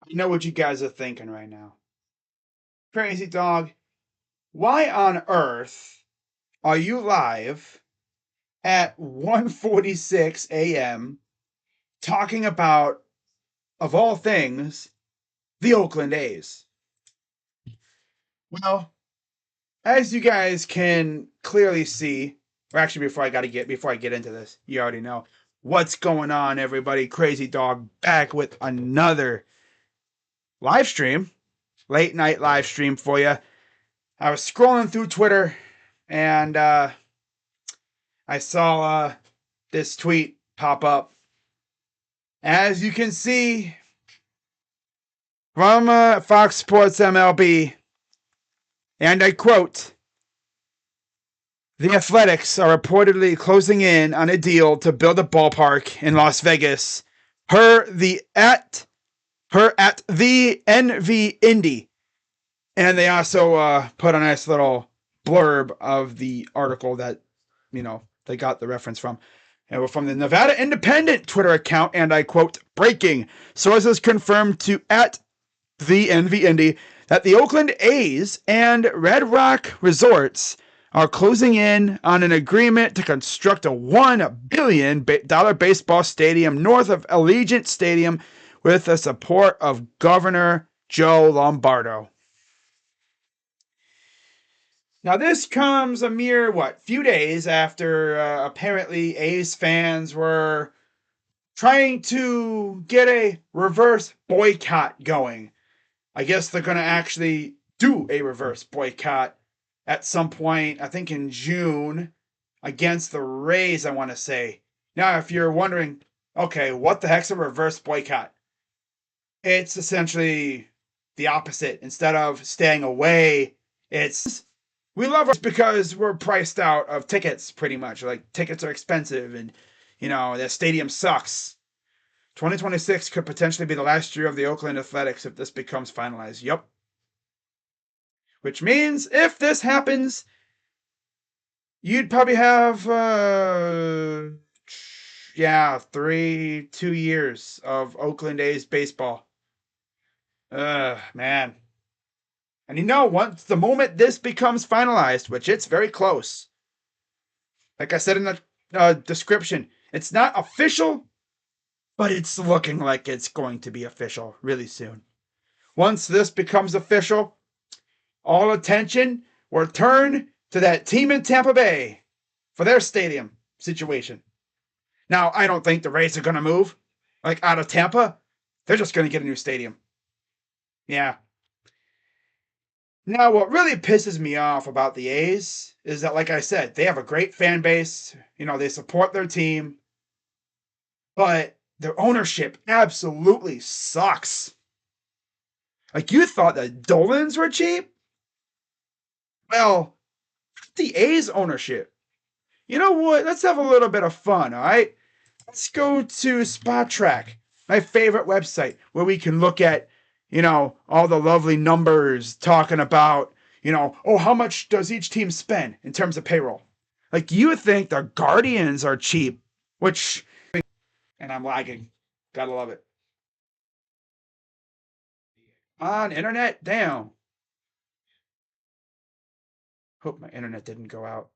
I know what you guys are thinking right now. Crazy dog, why on earth are you live at 1:46 a.m. talking about, of all things, the Oakland A's? Well, as you guys can clearly see, or actually before I get into this, you already know what's going on, everybody. Crazy dog back with another live stream, late night live stream for you. I was scrolling through Twitter and I saw this tweet pop up. As you can see from Fox Sports MLB, and I quote, the Athletics are reportedly closing in on a deal to build a ballpark in Las Vegas. Her at the NV Indy. And they also put a nice little blurb of the article that, they got the reference from. And we're from the Nevada Independent Twitter account, and I quote, breaking. Sources confirmed to at the NV Indy that the Oakland A's and Red Rock Resorts are closing in on an agreement to construct a $1 billion baseball stadium north of Allegiant Stadium with the support of Governor Joe Lombardo. Now, this comes a mere, few days after apparently A's fans were trying to get a reverse boycott going. I guess they're going to actually do a reverse boycott at some point, I think in June, against the Rays, I want to say. Now, if you're wondering, okay, what the heck's a reverse boycott? It's essentially the opposite. Instead of staying away, we love it because we're priced out of tickets pretty much. Like, tickets are expensive and, the stadium sucks. 2026 could potentially be the last year of the Oakland Athletics if this becomes finalized. Yep. Which means if this happens, you'd probably have, 2 years of Oakland A's baseball. Man. And once the moment this becomes finalized, which it's very close, like I said in the description, it's not official, but it's looking like it's going to be official really soon. Once this becomes official, all attention will turn to that team in Tampa Bay for their stadium situation. Now, I don't think the Rays are going to move, out of Tampa. They're just going to get a new stadium. Yeah. Now, what really pisses me off about the A's is that, like I said, they have a great fan base. They support their team, but their ownership absolutely sucks. You thought the Dolans were cheap? Well, the A's ownership. You know what? Let's have a little bit of fun, all right? Let's go to Spotrac, my favorite website, where we can look at, all the lovely numbers talking about, how much does each team spend in terms of payroll? You would think the Guardians are cheap, and I'm lagging. Gotta love it. On internet? Damn. Hope my internet didn't go out.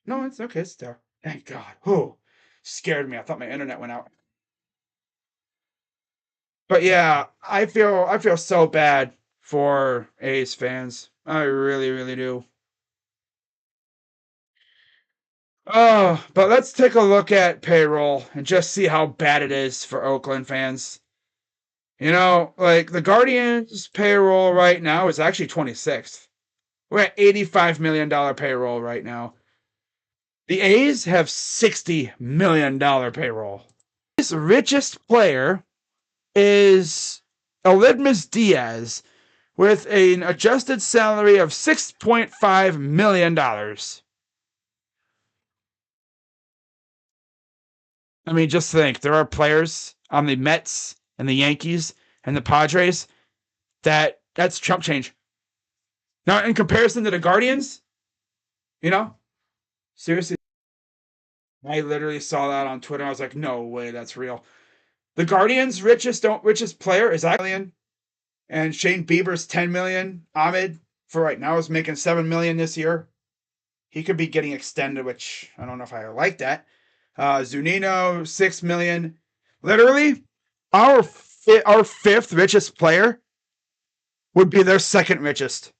No, it's okay. It's there. Thank God. Oh, scared me. I thought my internet went out. But yeah, I feel so bad for A's fans. I really, really do. Oh, but let's take a look at payroll and just see how bad it is for Oakland fans. The Guardians' payroll right now is actually 26th. We're at $85 million payroll right now. The A's have $60 million payroll. His richest player is Aledmys Diaz with an adjusted salary of $6.5 million. I mean, just think, there are players on the Mets and the Yankees and the Padres that's chump change. Now, in comparison to the Guardians, seriously, I literally saw that on Twitter. I was like, no way, that's real. The Guardians' richest player is $1 million. And Shane Bieber's 10 million. Ahmed, for right now, is making 7 million this year. He could be getting extended, which I don't know if I like that. Zunino, 6 million. Literally, our fifth richest player would be their second richest.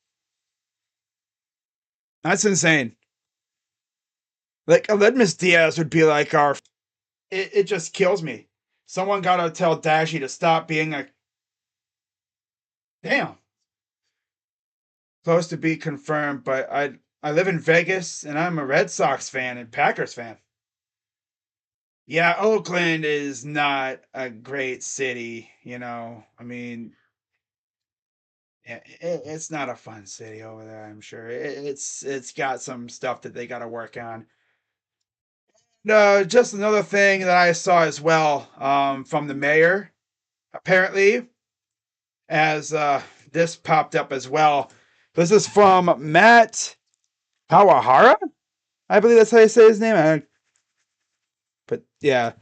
That's insane. Like Aledmus Diaz would be like our. It just kills me. Someone gotta tell Dashy to stop being a. Damn. Close to be confirmed, but I live in Vegas and I'm a Red Sox fan and Packers fan. Yeah, Oakland is not a great city, you know. I mean, it's not a fun city over there. I'm sure it's got some stuff that they got to work on. No, just another thing that I saw as well from the mayor. Apparently, as this popped up as well. This is from Matt Kawahara. I believe that's how you say his name. But yeah,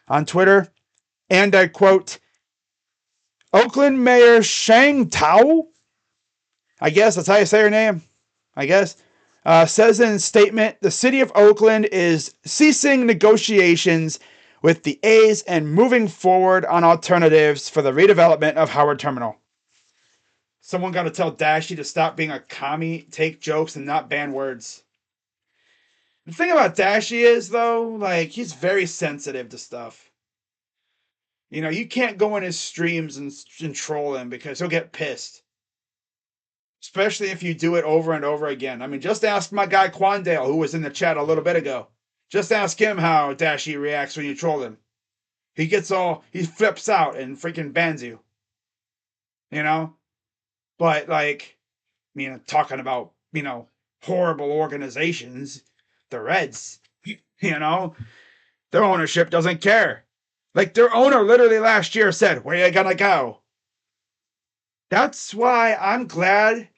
on Twitter, and I quote: Oakland Mayor Shang Tao, I guess that's how you say her name, I guess, says in a statement, the city of Oakland is ceasing negotiations with the A's and moving forward on alternatives for the redevelopment of Howard Terminal. Someone got to tell Dashy to stop being a commie, take jokes, and not ban words. The thing about Dashy is, though, like, he's very sensitive to stuff. You know, you can't go in his streams and troll him because he'll get pissed. Especially if you do it over and over again. I mean, just ask my guy Quandale, who was in the chat a little bit ago. Just ask him how Dashy reacts when you troll him. He flips out and freaking bans you. You know? But, like, talking about, horrible organizations, the Reds, their ownership doesn't care. Like, their owner literally last year said, where you gonna go? That's why I'm glad.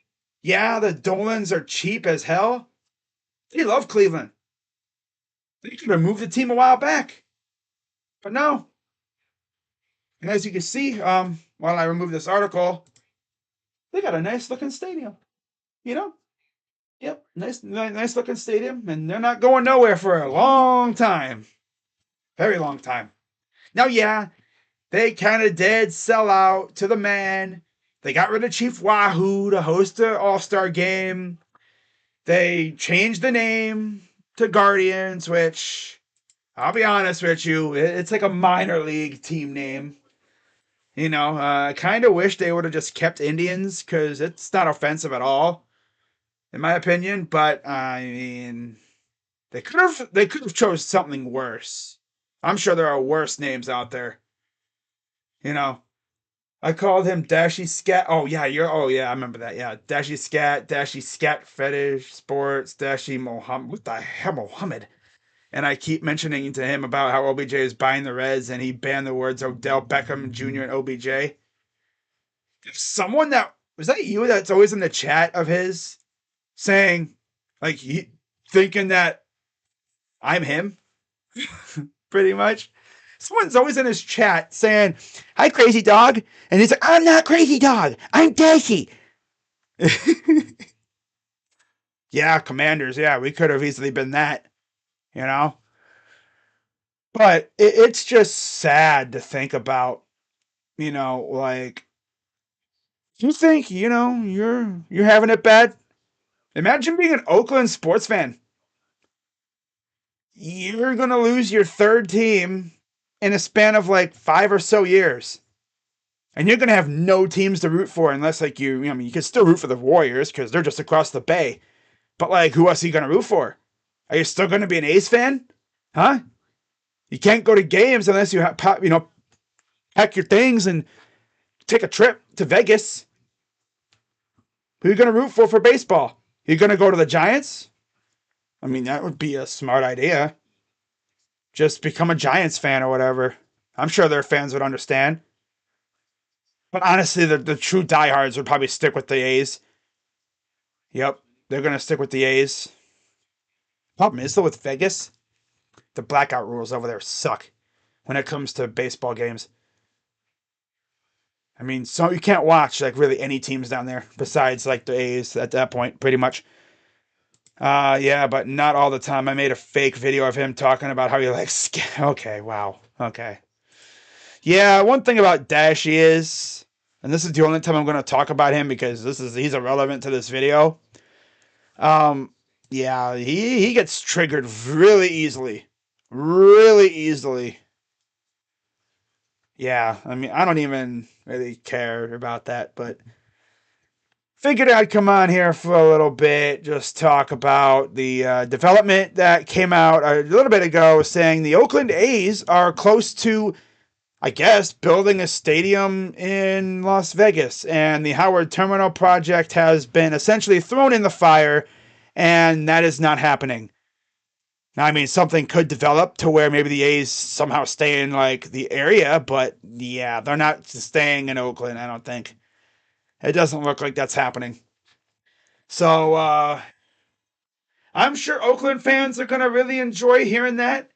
Yeah, the Dolans are cheap as hell. They love Cleveland. They could have moved the team a while back. But no. And as you can see, while I remove this article, they got a nice looking stadium. You know? Yep, nice looking stadium, and they're not going nowhere for a long time. Very long time. Now, yeah, they kind of did sell out to the man. They got rid of Chief Wahoo to host the All-Star game. They changed the name to Guardians, which, I'll be honest with you, it's like a minor league team name. I kind of wish they would have just kept Indians because it's not offensive at all, in my opinion. But I mean, they could have chose something worse. I'm sure there are worse names out there. I called him Dashy Scat. Oh yeah, I remember that. Yeah, Dashy Scat Fetish Sports, Dashy Mohammed. What the hell, Mohammed? And I keep mentioning to him about how OBJ is buying the Reds, and he banned the words Odell Beckham Jr. and OBJ. Someone that was that you that's always in the chat of his saying, like, thinking that I'm him, pretty much. Someone's always in his chat saying, hi, Crazy Dog. And he's like, I'm not Crazy Dog. I'm Dashy. Yeah, Commanders. Yeah, we could have easily been that, But it's just sad to think about, like, you think, you're having it bad? Imagine being an Oakland sports fan. You're going to lose your third team in a span of like 5 or so years. And you're going to have no teams to root for unless, like, you can still root for the Warriors because they're just across the bay. But, like, who else are you going to root for? Are you still going to be an A's fan? Huh? You can't go to games unless you pack your things and take a trip to Vegas. Who are you going to root for baseball? You're going to go to the Giants? I mean, that would be a smart idea. Just become a Giants fan or whatever. I'm sure their fans would understand. But honestly, the true diehards would probably stick with the A's. Yep, they're going to stick with the A's. Problem is, though, with Vegas, the blackout rules over there suck when it comes to baseball games. I mean, so you can't watch like really any teams down there besides like the A's at that point, pretty much. Yeah, but not all the time. I made a fake video of him talking about how he likes. Okay, wow. Okay. Yeah, one thing about Dashy is, and this is the only time I'm going to talk about him because he's irrelevant to this video. Um, yeah, he gets triggered really easily. Yeah, I mean, I don't even really care about that, but figured I'd come on here for a little bit, just talk about the development that came out a little bit ago, saying the Oakland A's are close to, I guess, building a stadium in Las Vegas, and the Howard Terminal project has been essentially thrown in the fire, and that is not happening. Now, I mean, something could develop to where maybe the A's somehow stay in like the area, but yeah, they're not staying in Oakland, I don't think. It doesn't look like that's happening. So, I'm sure Oakland fans are going to really enjoy hearing that.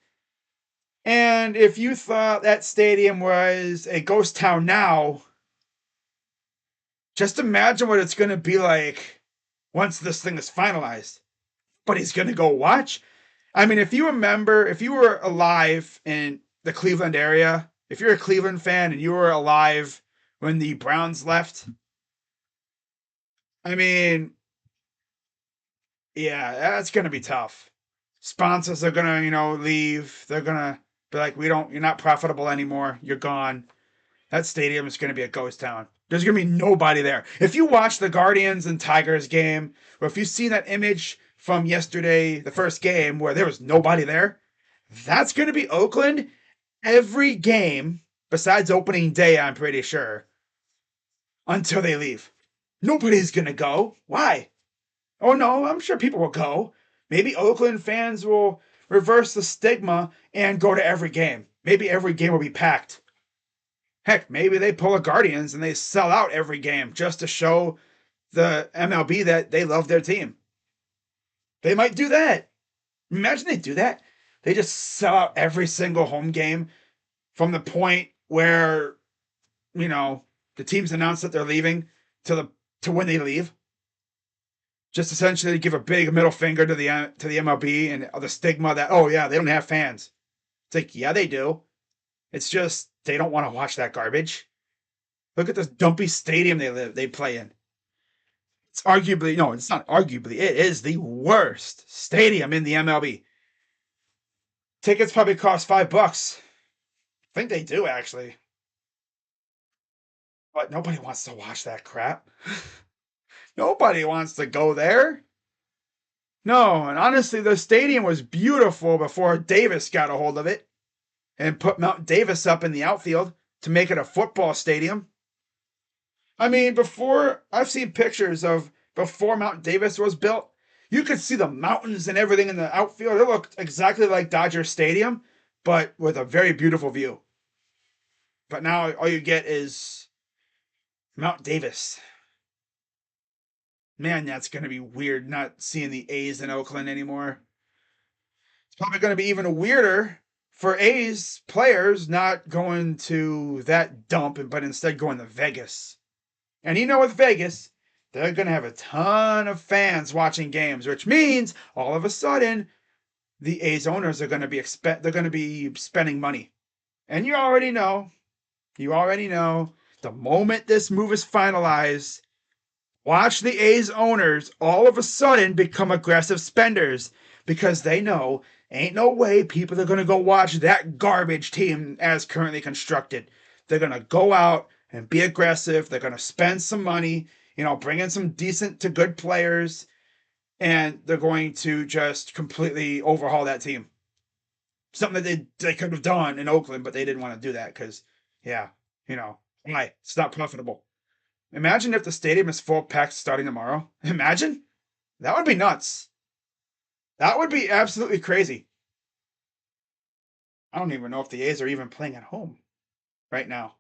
And if you thought that stadium was a ghost town now, just imagine what it's going to be like once this thing is finalized. But he's going to go watch. I mean, if you remember, if you were alive in the Cleveland area, if you're a Cleveland fan and you were alive when the Browns left, I mean, yeah, that's going to be tough. Sponsors are going to, leave. They're going to be like, you're not profitable anymore. You're gone. That stadium is going to be a ghost town. There's going to be nobody there. If you watch the Guardians and Tigers game, or if you see that image from yesterday, the first game, where there was nobody there, that's going to be Oakland every game, besides opening day, I'm pretty sure, until they leave. Nobody's going to go. Why? Oh, no, I'm sure people will go. Maybe Oakland fans will reverse the stigma and go to every game. Maybe every game will be packed. Heck, maybe they pull a Guardians and they sell out every game just to show the MLB that they love their team. They might do that. Imagine they do that. They just sell out every single home game from the point where, the teams announce that they're leaving to when they leave. Just essentially give a big middle finger to the MLB and the stigma that, oh yeah, they don't have fans. It's like, yeah, they do. It's just they don't want to watch that garbage. Look at this dumpy stadium they play in. It's arguably, no, it's not arguably, it is the worst stadium in the MLB. Tickets probably cost $5. I think they do actually. But nobody wants to watch that crap. Nobody wants to go there. No, and honestly, the stadium was beautiful before Davis got a hold of it and put Mount Davis up in the outfield to make it a football stadium. I mean, I've seen pictures of before Mount Davis was built. You could see the mountains and everything in the outfield. It looked exactly like Dodger Stadium, but with a very beautiful view. But now all you get is Mount Davis. Man, that's going to be weird not seeing the A's in Oakland anymore. It's probably going to be even weirder for A's players not going to that dump, but instead going to Vegas. And with Vegas, they're going to have a ton of fans watching games, which means all of a sudden the A's owners are going to be spending money. And you already know the moment this move is finalized, watch the A's owners all of a sudden become aggressive spenders because they know ain't no way people are going to go watch that garbage team as currently constructed. They're going to go out and be aggressive. They're going to spend some money, bring in some decent to good players, and they're going to just completely overhaul that team. Something that they could have done in Oakland, but they didn't want to do that because, yeah, why? It's not profitable. Imagine if the stadium is full packed starting tomorrow. Imagine? That would be nuts. That would be absolutely crazy. I don't even know if the A's are even playing at home right now.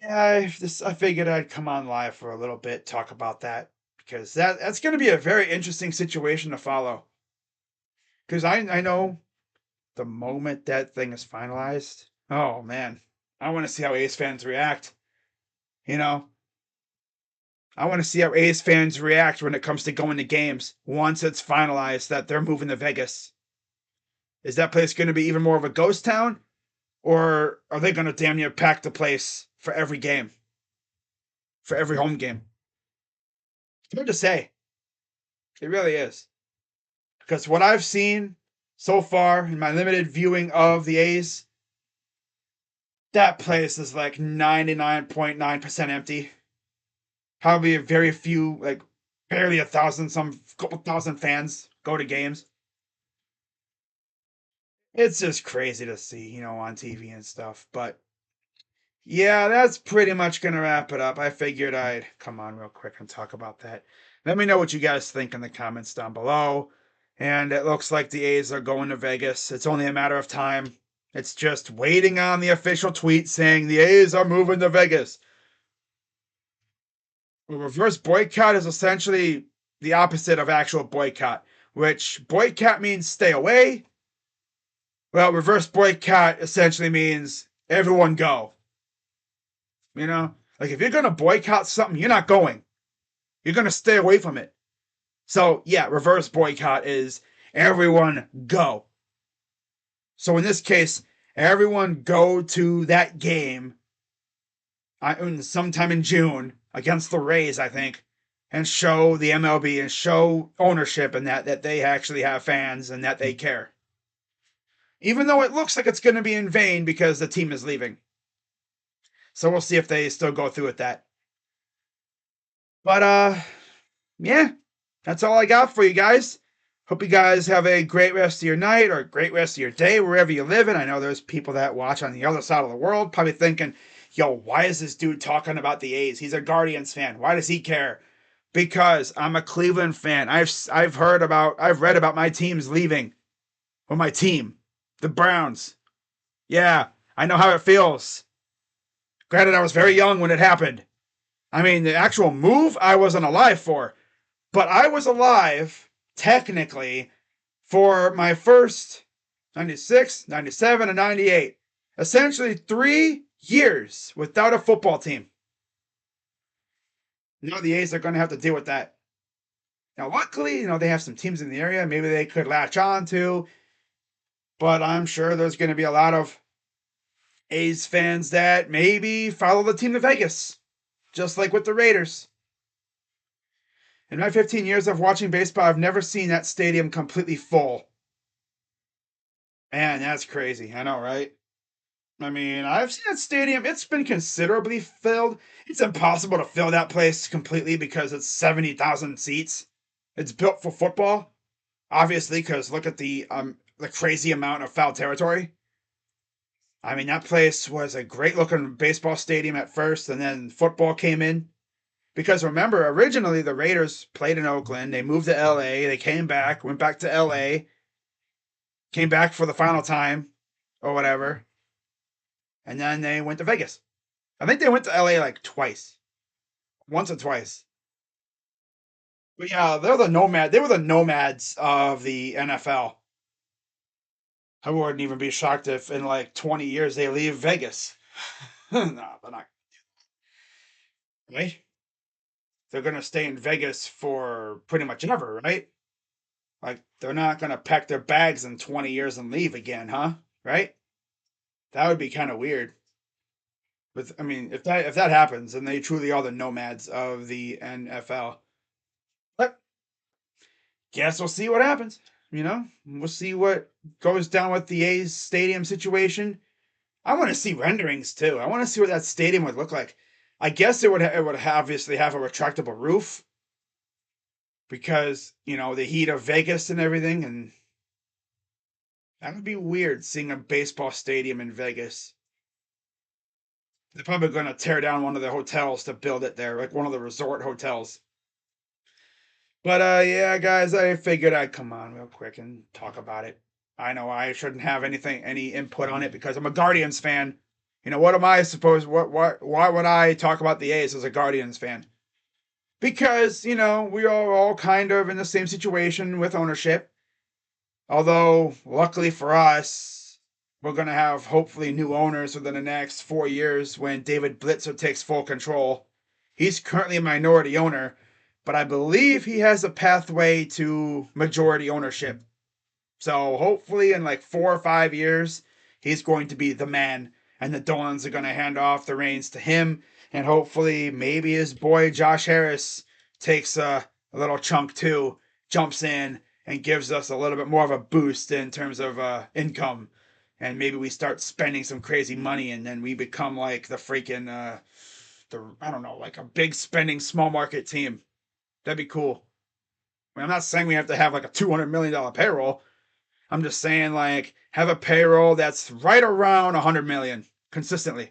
Yeah, I figured I'd come on live for a little bit, talk about that, because that's going to be a very interesting situation to follow. Because I know the moment that thing is finalized, oh man, I want to see how A's fans react. You know, I want to see how A's fans react when it comes to going to games once it's finalized that they're moving to Vegas. Is that place going to be even more of a ghost town? Or are they going to damn near pack the place for every game? For every home game? It's hard to say. It really is. Because what I've seen so far in my limited viewing of the A's, that place is like 99.9% empty. Probably a very few, like barely 1,000, some couple thousand fans go to games. It's just crazy to see, on TV and stuff. But yeah, that's pretty much going to wrap it up. I figured I'd come on real quick and talk about that. Let me know what you guys think in the comments down below. And it looks like the A's are going to Vegas. It's only a matter of time. It's just waiting on the official tweet saying the A's are moving to Vegas. A reverse boycott is essentially the opposite of actual boycott, which boycott means stay away. Well, reverse boycott essentially means everyone go. Like if you're going to boycott something, you're not going. You're going to stay away from it. So, yeah, reverse boycott is everyone go. So in this case, everyone go to that game sometime in June against the Rays, I think, and show the MLB and show ownership and that they actually have fans and that they care. Even though it looks like it's going to be in vain because the team is leaving. So we'll see if they still go through with that. But, yeah, that's all I got for you guys. Hope you guys have a great rest of your night or a great rest of your day wherever you live in. I know there's people that watch on the other side of the world probably thinking, yo, why is this dude talking about the A's? He's a Guardians fan. Why does he care? Because I'm a Cleveland fan. I've read about my teams leaving. Well, my team, the Browns. Yeah, I know how it feels. Granted, I was very young when it happened. I mean, the actual move I wasn't alive for. But I was alive, technically, for my first 96, 97, and 98. Essentially 3 years without a football team. Now the A's are going to have to deal with that. Now, luckily, they have some teams in the area maybe they could latch on to. But I'm sure there's going to be a lot of A's fans that maybe follow the team to Vegas. Just like with the Raiders. In my 15 years of watching baseball, I've never seen that stadium completely full. Man, that's crazy. I know, right? I mean, I've seen that stadium. It's been considerably filled. It's impossible to fill that place completely because it's 70,000 seats. It's built for football, obviously, because look at the crazy amount of foul territory. I mean, that place was a great looking baseball stadium at first, and then football came in. Because remember, originally the Raiders played in Oakland. They moved to LA. They came back, went back to LA, came back for the final time or whatever. And then they went to Vegas. I think they went to LA like twice. Once or twice. But yeah, they were the nomads of the NFL. I wouldn't even be shocked if in like 20 years they leave Vegas. No, they're not. Right? They're going to stay in Vegas for pretty much ever, right? Like, they're not going to pack their bags in 20 years and leave again, huh? Right? That would be kind of weird. But I mean, if that happens, then they truly are the nomads of the NFL. But guess we'll see what happens. We'll see what goes down with the A's stadium situation. I want to see renderings too. I want to see what that stadium would look like. I guess it would obviously have a retractable roof because the heat of Vegas and everything, and that would be weird seeing a baseball stadium in Vegas. They're probably going to tear down one of the hotels to build it there, like one of the resort hotels. But yeah, guys, I figured I'd come on real quick and talk about it. I know I shouldn't have any input on it because I'm a Guardians fan. What am I supposed? Why would I talk about the A's as a Guardians fan? Because we are all kind of in the same situation with ownership. Although, luckily for us, we're going to have hopefully new owners within the next 4 years when David Blitzer takes full control. He's currently a minority owner, but I believe he has a pathway to majority ownership. So hopefully in like 4 or 5 years, he's going to be the man, and the Dolans are going to hand off the reins to him, and hopefully maybe his boy Josh Harris takes a little chunk too, jumps in and gives us a little bit more of a boost in terms of income, and maybe we start spending some crazy money, and then we become like the freaking I don't know, like a big spending small market team. That'd be cool. I mean, I'm not saying we have to have like a $200 million payroll. I'm just saying, like, have a payroll that's right around 100 million consistently.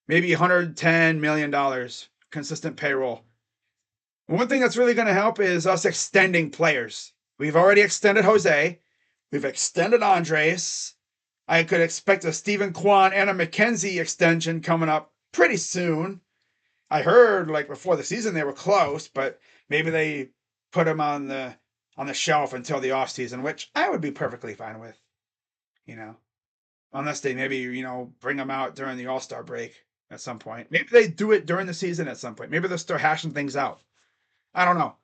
Maybe $110 million consistent payroll. One thing that's really going to help is us extending players. We've already extended Jose. We've extended Andres. I could expect a Stephen Kwan and a McKenzie extension coming up pretty soon. I heard like before the season they were close, but maybe they put him on the shelf until the off season, which I would be perfectly fine with. You know, unless they maybe bring him out during the All-Star break at some point. Maybe they do it during the season at some point. Maybe they'll start hashing things out. I don't know.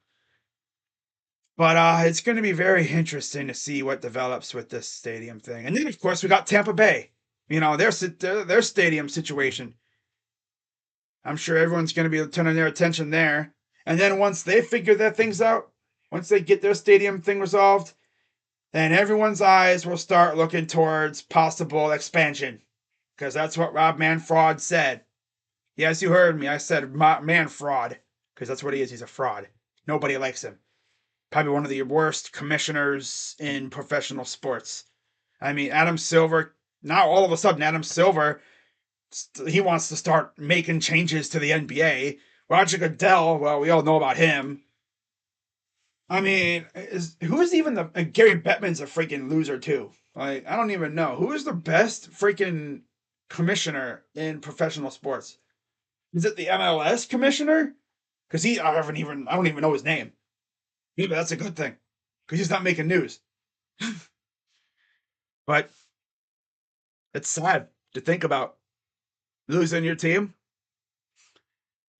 But it's going to be very interesting to see what develops with this stadium thing. And then, of course, we got Tampa Bay. Their stadium situation. I'm sure everyone's going to be turning their attention there. And then once they figure their things out, once they get their stadium thing resolved, then everyone's eyes will start looking towards possible expansion. Because that's what Rob Manfred said. Yes, you heard me. I said Manfred. Because that's what he is. He's a fraud. Nobody likes him. Probably one of the worst commissioners in professional sports. I mean, Adam Silver, now all of a sudden, Adam Silver, he wants to start making changes to the NBA. Roger Goodell, well, we all know about him. I mean, who is even Gary Bettman's a freaking loser too. Like, I don't even know. Who is the best freaking commissioner in professional sports? Is it the MLS commissioner? Because I don't even know his name. Maybe that's a good thing. Because he's not making news. But it's sad to think about losing your team.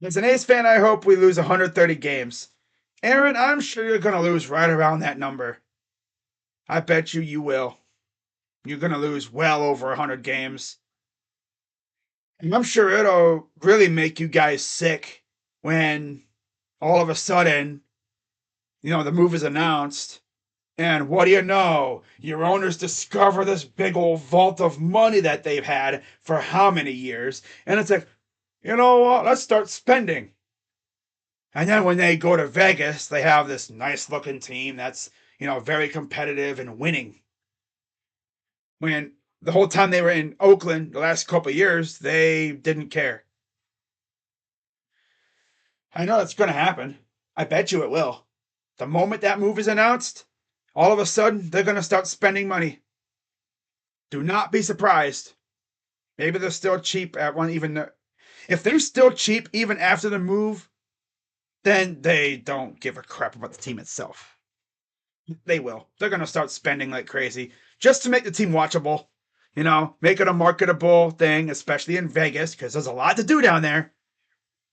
As an A's fan, I hope we lose 130 games. Aaron, I'm sure you're going to lose right around that number. I bet you will. You're going to lose well over 100 games. And I'm sure it'll really make you guys sick when all of a sudden, the move is announced. And what do you know? Your owners discover this big old vault of money that they've had for how many years. And it's like, you know what? Let's start spending. And then when they go to Vegas, they have this nice looking team that's, very competitive and winning. When the whole time they were in Oakland, the last couple of years, they didn't care. I know that's going to happen. I bet you it will. The moment that move is announced, all of a sudden, they're going to start spending money. Do not be surprised. Maybe they're still cheap at one, even if they're still cheap even after the move, then they don't give a crap about the team itself. They will. They're going to start spending like crazy just to make the team watchable. Make it a marketable thing, especially in Vegas, because there's a lot to do down there.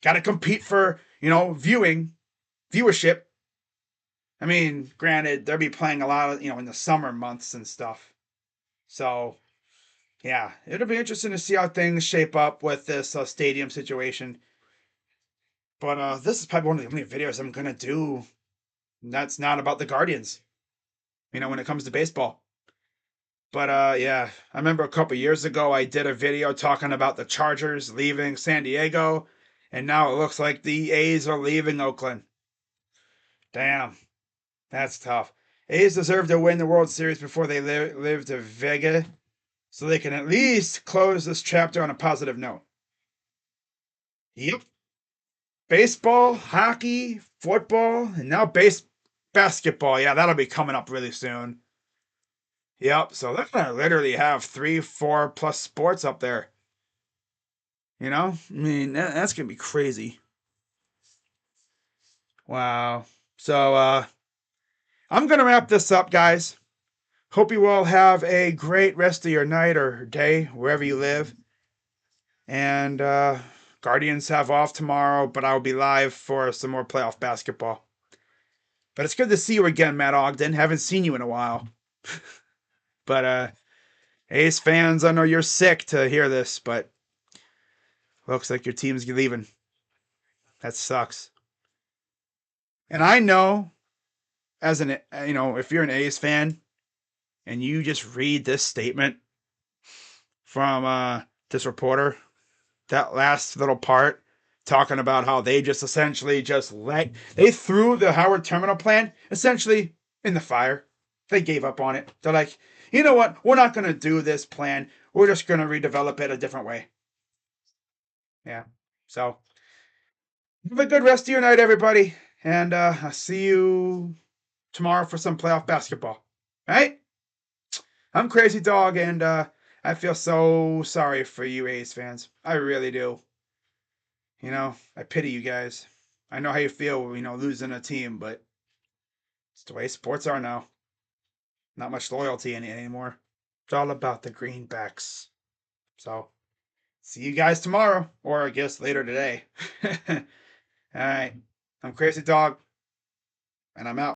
Got to compete for, viewership. I mean, granted, they'll be playing a lot of, in the summer months and stuff. So, yeah, it'll be interesting to see how things shape up with this stadium situation. But this is probably one of the only videos I'm going to do that's not about the Guardians, when it comes to baseball. But yeah, I remember a couple years ago I did a video talking about the Chargers leaving San Diego, and now it looks like the A's are leaving Oakland. Damn, that's tough. A's deserve to win the World Series before they live to Vega, so they can at least close this chapter on a positive note. Yep. Baseball, hockey, football, and now basketball. Yeah, that'll be coming up really soon. Yep, so they're going to literally have 3, 4 plus sports up there. I mean, that's going to be crazy. Wow. So, I'm going to wrap this up, guys. Hope you all have a great rest of your night or day, wherever you live. And Guardians have off tomorrow, but I'll be live for some more playoff basketball. But it's good to see you again, Matt Ogden. Haven't seen you in a while. But A's fans, I know you're sick to hear this, but looks like your team's leaving. That sucks. And I know, as an if you're an A's fan and you just read this statement from this reporter, that last little part talking about how they just essentially they threw the Howard Terminal plan essentially in the fire. They gave up on it. They're like, you know what? We're not going to do this plan. We're just going to redevelop it a different way. Yeah. So have a good rest of your night, everybody. And I'll see you tomorrow for some playoff basketball. All right? I'm Crazy Dog, and I feel so sorry for you A's fans. I really do. I pity you guys. I know how you feel, losing a team, but it's the way sports are now. Not much loyalty in it anymore. It's all about the greenbacks. So, see you guys tomorrow, or I guess later today. All right. I'm Crazy Dog, and I'm out.